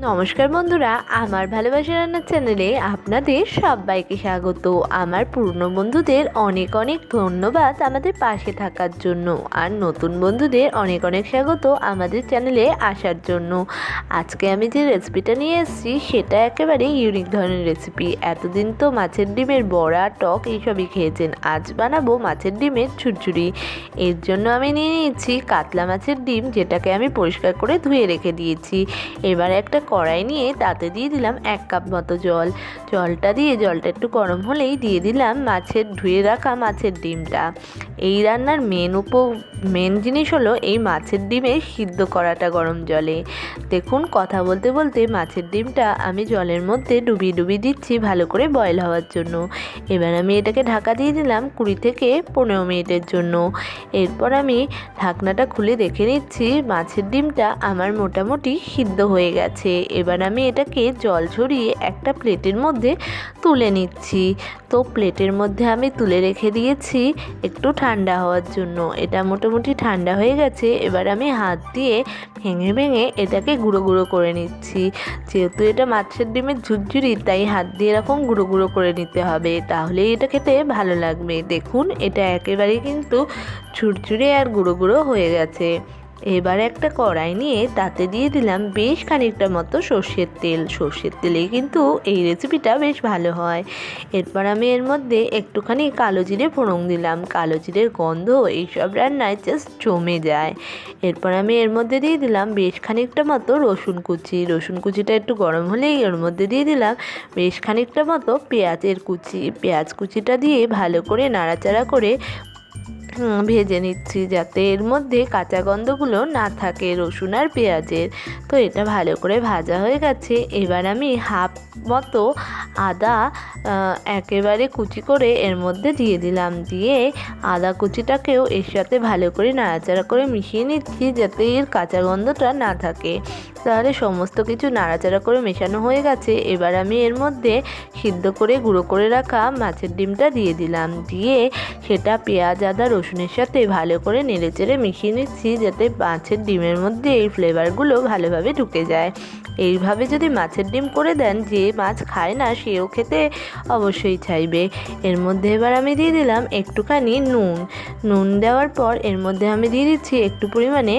নমস্কার বন্ধুরা, আমার ভালোবাসা রান্নার চ্যানেলে আপনাদের সবাইকে স্বাগত। আমার পুরনো বন্ধুদের অনেক অনেক ধন্যবাদ আমাদের পাশে থাকার জন্য, আর নতুন বন্ধুদের অনেক অনেক স্বাগত আমাদের চ্যানেলে আসার জন্য। আজকে আমি যে রেসিপিটা নিয়ে এসেছি সেটা একেবারে ইউনিক ধরনের রেসিপি। এতদিন তো মাছের ডিমের বড়া, টক এইসবই খেয়েছেন, আজ বানাবো মাছের ডিমের ঝুরঝুরি। এর জন্য আমি নিয়ে নিয়েছি কাতলা মাছের ডিম, যেটাকে আমি পরিষ্কার করে ধুয়ে রেখে দিয়েছি। এবার একটা কড়াই নিয়ে তাতে দিয়ে দিলাম 1 কাপ মতো জল। জলটা একটু গরম হলেই দিয়ে দিলাম ধুয়ে রাখা মাছের ডিমটা। এই রান্নার মেন জিনিস হলো এই মাছের ডিমে সিদ্ধ করাটা গরম জলে। দেখুন, কথা বলতে বলতে মাছের ডিমটা আমি জলের মধ্যে ডুবিয়ে দিচ্ছি ভালো করে বয়েল হওয়ার জন্য। এবার আমি এটাকে ঢাকা দিয়ে দিলাম 20 থেকে 15 মিনিটের জন্য। এরপর আমি ঢাকনাটা খুলে দেখে নিচ্ছি মাছের ডিমটা আমার মোটামুটি সিদ্ধ হয়ে গেছে। এবার আমি এটাকে জল ঝরিয়ে একটা প্লেটের মধ্যে তুলে নিচ্ছি। তো প্লেটের মধ্যে আমি তুলে রেখে দিয়েছি একটু ঠান্ডা হওয়ার জন্য। এটা মোটামুটি ঠান্ডা হয়ে গেছে। এবার আমি হাত দিয়ে ভেঙে এটাকে গুঁড়ো গুঁড়ো করে নিচ্ছি। যেহেতু এটা মাছের ডিমের ঝুরঝুরি, তাই হাত দিয়ে এরকম গুঁড়ো গুঁড়ো করে নিতে হবে, তাহলেই এটা খেতে ভালো লাগবে। দেখুন, এটা একেবারেই কিন্তু ঝুরঝুরে আর গুঁড়ো গুঁড়ো হয়ে গেছে। এবার একটা কড়াই নিয়ে তাতে দিয়ে দিলাম বেশ খানিকটা মতো সর্ষের তেল। সর্ষের তেলেই কিন্তু এই রেসিপিটা বেশ ভালো হয়। এরপর আমি এর মধ্যে একটুখানি কালো জিরে ফোড়ন দিলাম। কালো জিরের গন্ধ এইসব রান্নায় জাস্ট জমে যায়। এরপর আমি এর মধ্যে দিয়ে দিলাম বেশ খানিকটা মতো রসুন কুচি। রসুন কুচিটা একটু গরম হলেই এর মধ্যে দিয়ে দিলাম বেশ খানিকটা মতো পেঁয়াজের কুচি। পেঁয়াজ কুচিটা দিয়ে ভালো করে নাড়াচাড়া করে ভেজে নিচ্ছি, যাতে এর মধ্যে কাঁচা গন্ধগুলো না থাকে রসুন আর পেঁয়াজের। তো এটা ভালো করে ভাজা হয়ে গেছে। এবার আমি হাফ মতো আদা একেবারে কুচি করে এর মধ্যে দিয়ে দিলাম। দিয়ে আদা কুচিটাকেও এর সাথে ভালো করে নাড়াচাড়া করে মিশিয়ে নিচ্ছি, যাতে এর কাঁচা গন্ধটা না থাকে। তাহলে সমস্ত কিছু নাড়াচাড়া করে মেশানো হয়ে গেছে। এবার আমি এর মধ্যে সিদ্ধ করে গুঁড়ো করে রাখা মাছের ডিমটা দিয়ে দিলাম। দিয়ে সেটা পেঁয়াজ, আদা, রসুনের সাথে ভালো করে নেড়েচেড়ে মিশিয়ে নিচ্ছি, যাতে মাছের ডিমের মধ্যে এই ফ্লেভারগুলো ভালোভাবে ঢুকে যায়। এইভাবে যদি মাছের ডিম করে দেন, যে মাছ খায় না সেও খেতে অবশ্যই চাইবে। এর মধ্যে এবার আমি দিয়ে দিলাম একটুখানি নুন দেওয়ার পর এর মধ্যে আমি দিয়ে দিচ্ছি একটু পরিমাণে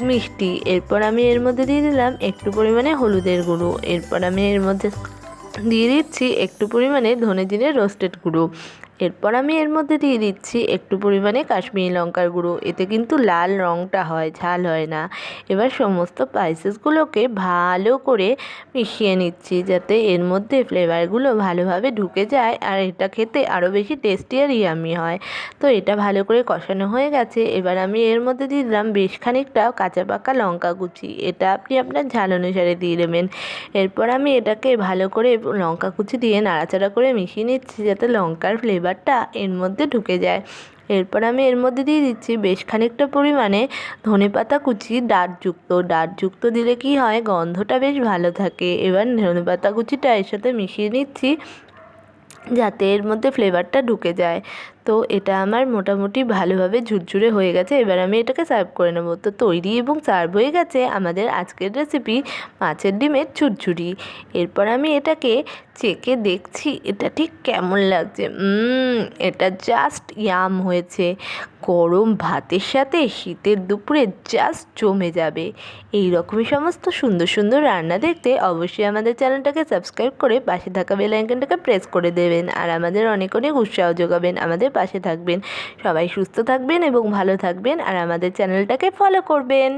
মিষ্টি। এরপর আমি এর মধ্যে দিয়ে দিলাম একটু পরিমাণে হলুদের গুঁড়ো। এরপর আমি এর মধ্যে দিয়ে দিচ্ছি একটু পরিমাণে ধনে জিরে রোস্টেড গুঁড়ো। এরপর আমি এর মধ্যে দিয়ে দিচ্ছি একটু পরিমাণে কাশ্মীরি লঙ্কার গুঁড়ো। এতে কিন্তু লাল রঙটা হয়, ঝাল হয় না। এবার সমস্ত স্পাইসেসগুলোকে ভালো করে মিশিয়ে নিচ্ছি, যাতে এর মধ্যে ফ্লেভারগুলো ভালোভাবে ঢুকে যায় আর এটা খেতে আরও বেশি টেস্টি আর ইয়ামি হয়। তো এটা ভালো করে কষানো হয়ে গেছে। এবার আমি এর মধ্যে দিয়ে দিলাম বেশ খানিকটা কাঁচা পাকা লঙ্কা কুচি। এটা আপনি আপনার ঝাল অনুসারে দিয়ে দেবেন। এরপর আমি এটাকে ভালো করে লঙ্কা কুচি দিয়ে নাড়াচাড়া করে মিশিয়ে নিচ্ছি, যাতে লঙ্কার ফ্লেভারটা এর মধ্যে ঢুকে যায়। এরপর আমি এর মধ্যে দিয়ে দিচ্ছি বেশ খানিকটা পরিমাণে ধনেপাতা কুচি ডাঁটযুক্ত দিলে কি হয়, গন্ধটা বেশ ভালো থাকে। এবার ধনেপাতা কুচিটা এর সাথে মিশিয়ে নিচ্ছি, যাতে এর মধ্যে ফ্লেভারটা ঢুকে যায়। তো এটা আমার মোটামুটি ভালোভাবে ঝুরঝুরে হয়ে গেছে। এবার আমি এটাকে সার্ভ করে নেবো। তো তৈরি এবং সার্ভ হয়ে গেছে আমাদের আজকের রেসিপি মাছের ডিমের ঝুরঝুরি। এরপর আমি এটাকে চেখে দেখছি এটা ঠিক কেমন লাগছে। এটা জাস্ট ইয়াম হয়েছে। গরম ভাতের সাথে শীতের দুপুরে জাস্ট জমে যাবে। এই রকমই সমস্ত সুন্দর সুন্দর রান্না দেখতে অবশ্যই আমাদের চ্যানেলটাকে সাবস্ক্রাইব করে পাশে থাকা বেল আইকনটাকে প্রেস করে দেবেন, আর আমাদের অনেক অনেক উৎসাহ যোগাবেন, আমাদের পাশে থাকবেন। সবাই সুস্থ থাকবেন এবং ভালো থাকবেন, আর আমাদের চ্যানেলটাকে ফলো করবেন।